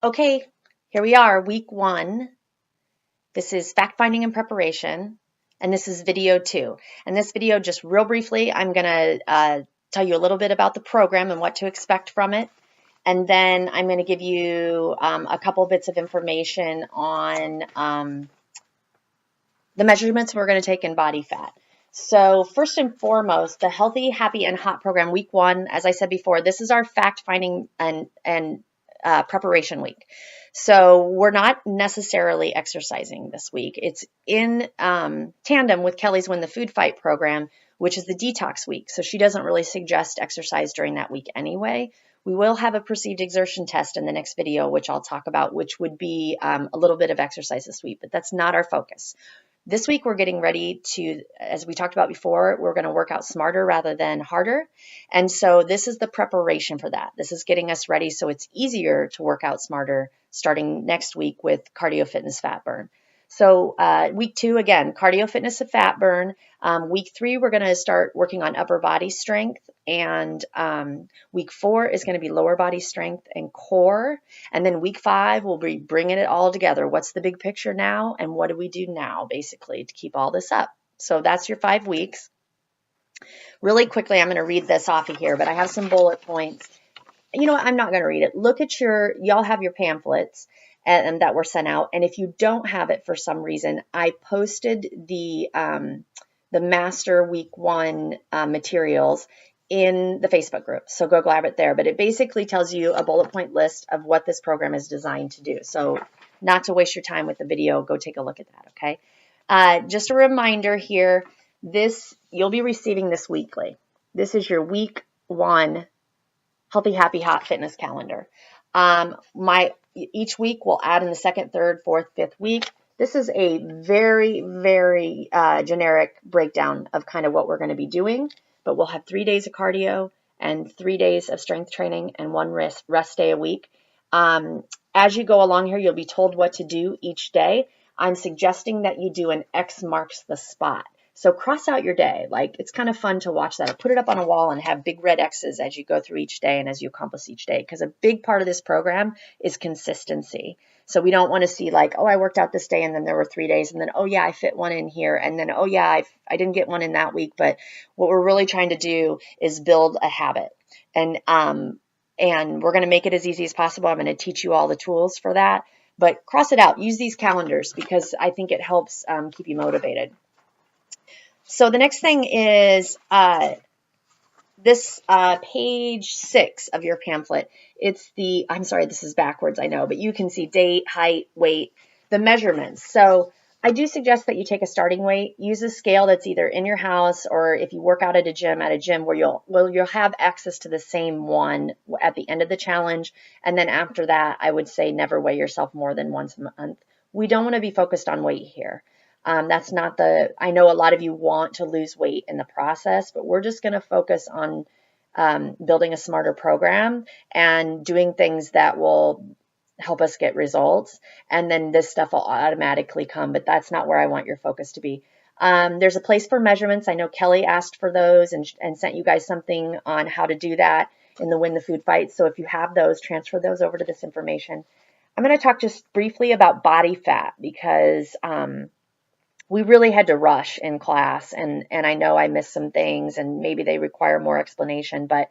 Okay, here we are, week 1. This is fact finding and preparation, and this is video 2. And this video, just real briefly, I'm going to tell you a little bit about the program and what to expect from it. And then I'm going to give you a couple bits of information on the measurements we're going to take in body fat. So first and foremost, the Healthy, Happy, and Hot program, week 1, as I said before, this is our fact finding and preparation week. So we're not necessarily exercising this week. It's in tandem with Kelly's Win the Food Fight program, which is the detox week. So she doesn't really suggest exercise during that week anyway. We will have a perceived exertion test in the next video, which I'll talk about, which would be a little bit of exercise this week, but that's not our focus. This week, we're getting ready to, as we talked about before, we're going to work out smarter rather than harder. And so this is the preparation for that. This is getting us ready so it's easier to work out smarter starting next week with cardio, fitness, fat burn. So week 2, again, cardio, fitness, and fat burn. Week 3, we're going to start working on upper body strength. And week 4 is going to be lower body strength and core. And then week 5, we'll be bringing it all together. What's the big picture now? And what do we do now, basically, to keep all this up? So that's your 5 weeks. Really quickly, I'm going to read this off of here, but I have some bullet points. You know what? I'm not going to read it. Look at y'all have your pamphlets and that were sent out. And if you don't have it for some reason, I posted the master week 1 materials in the Facebook group. So go grab it there. But it basically tells you a bullet point list of what this program is designed to do. So not to waste your time with the video, go take a look at that, okay? Just a reminder here, you'll be receiving this weekly. This is your week 1 Healthy, Happy, Hot fitness calendar. Each week we'll add in the 2nd, 3rd, 4th, 5th week. This is a very, very generic breakdown of kind of what we're going to be doing, but we'll have 3 days of cardio and 3 days of strength training and 1 rest day a week. As you go along here, you'll be told what to do each day. I'm suggesting that you do an X marks the spot. So cross out your day. Like, it's kind of fun to watch that. Or put it up on a wall and have big red X's as you go through each day and as you accomplish each day. Because a big part of this program is consistency. So we don't want to see like, oh, I worked out this day and then there were 3 days and then, oh yeah, I fit 1 in here. And then, oh yeah, I didn't get 1 in that week. But what we're really trying to do is build a habit. And we're going to make it as easy as possible. I'm going to teach you all the tools for that. But cross it out. Use these calendars because I think it helps keep you motivated. So the next thing is this page 6 of your pamphlet. I'm sorry, this is backwards, I know, but you can see date, height, weight, the measurements. So I do suggest that you take a starting weight, use a scale that's either in your house or if you work out at a gym where you'll have access to the same one at the end of the challenge. And then after that, I would say never weigh yourself more than once a month. We don't want to be focused on weight here. That's not I know a lot of you want to lose weight in the process, but we're just going to focus on building a smarter program and doing things that will help us get results. And then this stuff will automatically come, but that's not where I want your focus to be. There's a place for measurements. I know Kelly asked for those and sent you guys something on how to do that in the Win the Food Fight. So if you have those, transfer those over to this information. I'm going to talk just briefly about body fat because we really had to rush in class, and I know I missed some things, and maybe they require more explanation, but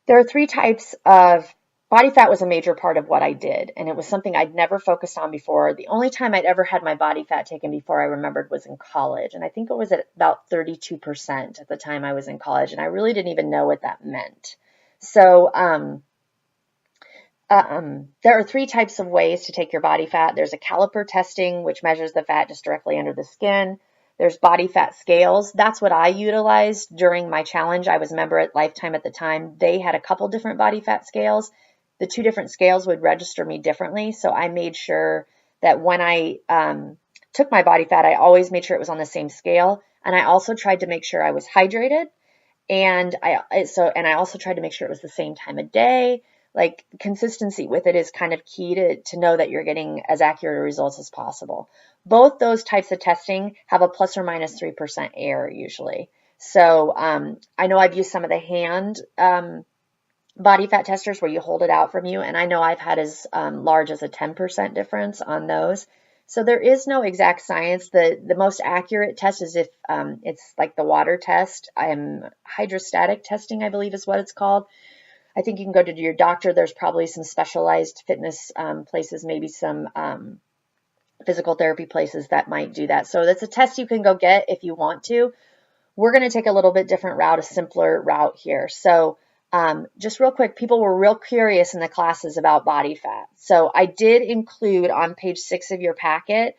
there are 3 types of body fat. Was a major part of what I did, and it was something I'd never focused on before. The only time I'd ever had my body fat taken before I remembered was in college, and I think it was at about 32% at the time I was in college, and I really didn't even know what that meant. So there are 3 types of ways to take your body fat. There's a caliper testing, which measures the fat just directly under the skin. There's body fat scales. That's what I utilized during my challenge. I was a member at Lifetime at the time. They had a couple different body fat scales. The 2 different scales would register me differently. So I made sure that when I took my body fat, I always made sure it was on the same scale. And I also tried to make sure I was hydrated. And I also tried to make sure it was the same time of day. Like, consistency with it is kind of key to know that you're getting as accurate results as possible. Both those types of testing have a plus or minus 3% error usually. So I know I've used some of the hand body fat testers where you hold it out from you, and I know I've had as large as a 10% difference on those. So there is no exact science. The most accurate test is if it's like the water test. Hydrostatic testing, I believe is what it's called. I think you can go to your doctor. There's probably some specialized fitness places, maybe some physical therapy places that might do that. So that's a test you can go get if you want to. We're going to take a little bit different route, a simpler route here. So just real quick, people were real curious in the classes about body fat. So I did include on page 6 of your packet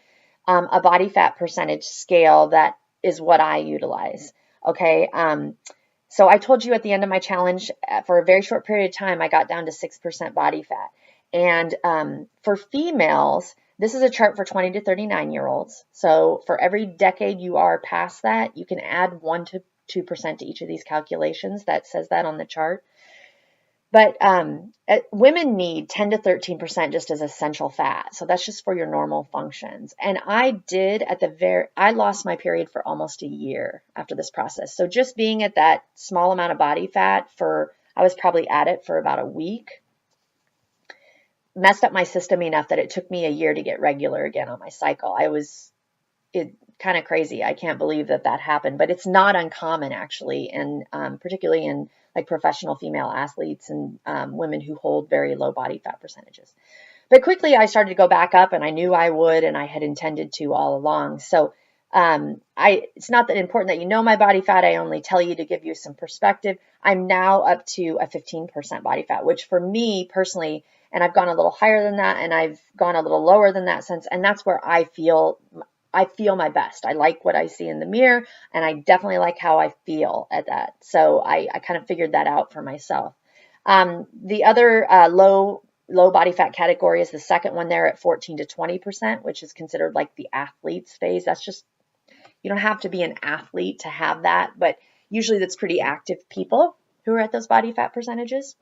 a body fat percentage scale that is what I utilize. Okay. So I told you at the end of my challenge, for a very short period of time, I got down to 6% body fat. And for females, this is a chart for 20 to 39-year-olds. So for every decade you are past that, you can add 1 to 2% to each of these calculations. That says that on the chart. But women need 10 to 13% just as essential fat. So that's just for your normal functions. And I lost my period for almost a year after this process. So just being at that small amount of body fat I was probably at it for about a week, messed up my system enough that it took me a year to get regular again on my cycle. It kind of crazy. I can't believe that happened, but it's not uncommon actually, and particularly in like professional female athletes and women who hold very low body fat percentages. But quickly I started to go back up, and I knew I would, and I had intended to all along. So it's not that important that you know my body fat. I only tell you to give you some perspective. I'm now up to a 15% body fat, which for me personally, and I've gone a little higher than that, and I've gone a little lower than that since, and that's where I feel my best. I like what I see in the mirror, and I definitely like how I feel at that. So I kind of figured that out for myself. The other low body fat category is the second one there at 14 to 20%, which is considered like the athlete's phase. That's just, you don't have to be an athlete to have that, but usually that's pretty active people who are at those body fat percentages.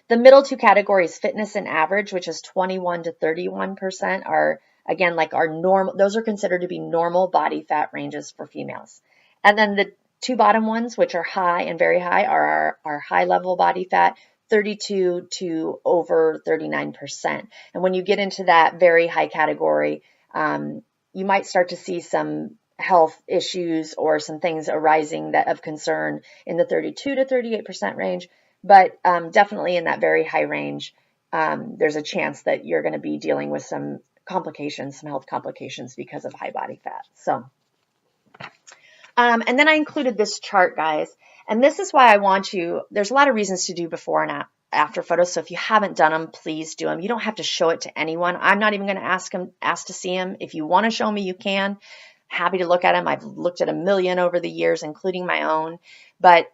The middle two categories, fitness and average, which is 21 to 31%, are again like our normal. Those are considered to be normal body fat ranges for females. And then the two bottom ones, which are high and very high, are our high level body fat, 32 to over 39%. And when you get into that very high category, you might start to see some health issues or some things arising of concern in the 32 to 38% range. But definitely in that very high range, there's a chance that you're going to be dealing with some complications, some health complications because of high body fat. So, and then I included this chart, guys. And this is why I want you, there's a lot of reasons to do before and after photos. So if you haven't done them, please do them. You don't have to show it to anyone. I'm not even going to ask to see them. If you want to show me, you can. Happy to look at them. I've looked at a million over the years, including my own. But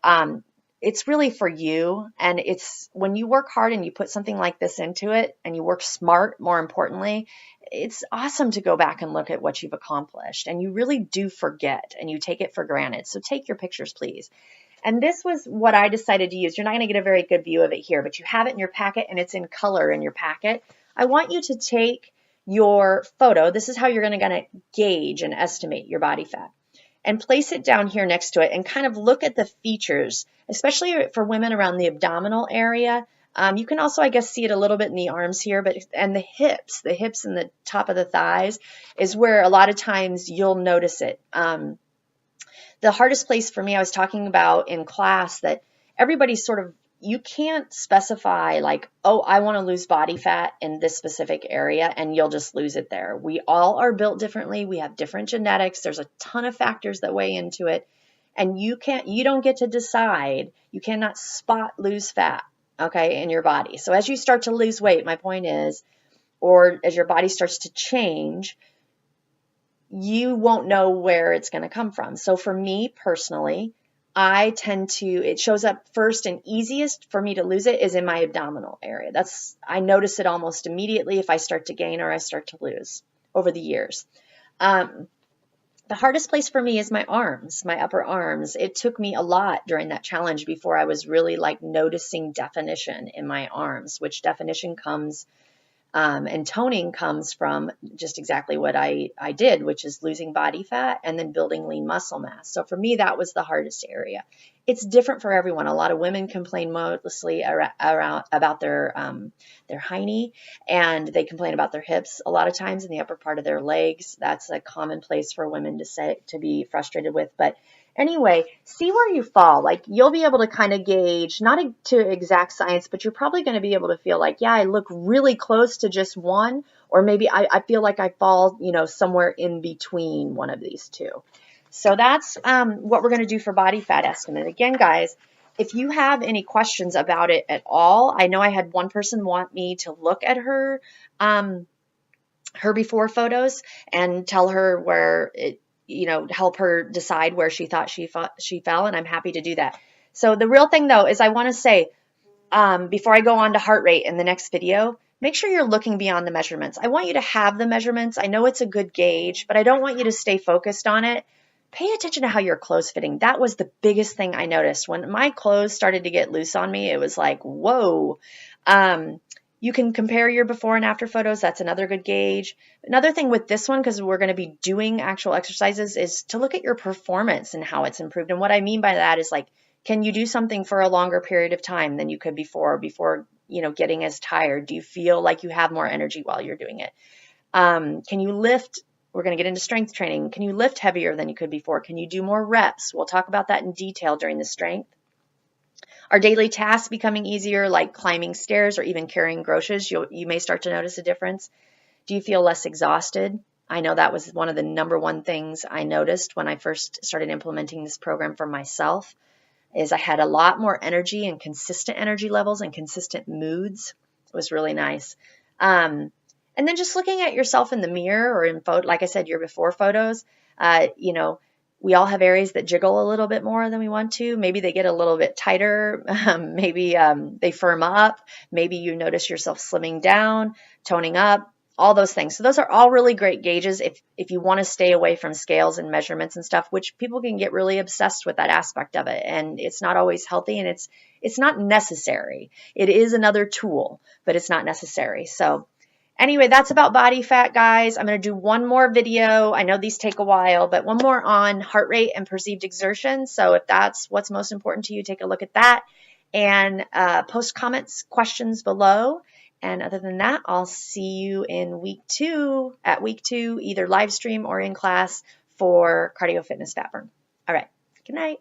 it's really for you. And it's when you work hard and you put something like this into it and you work smart, more importantly, it's awesome to go back and look at what you've accomplished. And you really do forget and you take it for granted. So take your pictures, please. And this was what I decided to use. You're not going to get a very good view of it here, but you have it in your packet and it's in color in your packet. I want you to take your photo. This is how you're going to gauge and estimate your body fat. And place it down here next to it and kind of look at the features, especially for women around the abdominal area. You can also, I guess, see it a little bit in the arms here, and the hips and the top of the thighs is where a lot of times you'll notice it. The hardest place for me, I was talking about in class that everybody's sort of, you can't specify like, oh, I want to lose body fat in this specific area and you'll just lose it there. We all are built differently. We have different genetics. There's a ton of factors that weigh into it. And you don't get to decide. You cannot lose fat, okay, in your body. So as you start to lose weight, my point is, or as your body starts to change, you won't know where it's going to come from. So for me personally, it shows up first and easiest for me to lose it is in my abdominal area. I notice it almost immediately if I start to gain or I start to lose over the years. The hardest place for me is my arms, my upper arms. It took me a lot during that challenge before I was really like noticing definition in my arms, which definition comes And toning comes from just exactly what I did, which is losing body fat and then building lean muscle mass. So for me, that was the hardest area. It's different for everyone. A lot of women complain mostly around about their hiney, and they complain about their hips a lot of times in the upper part of their legs. That's a common place for women to be frustrated with. But anyway, see where you fall. Like, you'll be able to kind of gauge, not to exact science, but you're probably going to be able to feel like, yeah, I look really close to just one, or maybe I feel like I fall, somewhere in between one of these two. So that's what we're going to do for body fat estimate. Again, guys, if you have any questions about it at all, I know I had one person want me to look at her before photos and tell her where it, help her decide where she thought she fell, and I'm happy to do that. So the real thing, though, is I want to say, before I go on to heart rate in the next video, make sure you're looking beyond the measurements. I want you to have the measurements. I know it's a good gauge, but I don't want you to stay focused on it. Pay attention to how your clothes fitting. That was the biggest thing I noticed. When my clothes started to get loose on me, it was like, whoa. You can compare your before and after photos. That's another good gauge. Another thing with this one, because we're going to be doing actual exercises, is to look at your performance and how it's improved. And what I mean by that is, like, can you do something for a longer period of time than you could before, getting as tired? Do you feel like you have more energy while you're doing it? Can you lift? We're going to get into strength training. Can you lift heavier than you could before? Can you do more reps? We'll talk about that in detail during the strength. Are daily tasks becoming easier, like climbing stairs or even carrying groceries? You may start to notice a difference. Do you feel less exhausted? I know that was one of the number one things I noticed when I first started implementing this program for myself, is I had a lot more energy and consistent energy levels and consistent moods. It was really nice. And then just looking at yourself in the mirror or in photo, like I said, your before photos, we all have areas that jiggle a little bit more than we want to. Maybe they get a little bit tighter. Maybe they firm up. Maybe you notice yourself slimming down, toning up, all those things. So those are all really great gauges if you want to stay away from scales and measurements and stuff, which people can get really obsessed with that aspect of it. And it's not always healthy, and it's not necessary. It is another tool, but it's not necessary. So anyway, that's about body fat, guys. I'm going to do one more video. I know these take a while, but one more on heart rate and perceived exertion. So if that's what's most important to you, take a look at that and post comments, questions below. And other than that, I'll see you in week 2, either live stream or in class for cardio fitness fat burn. All right. Good night.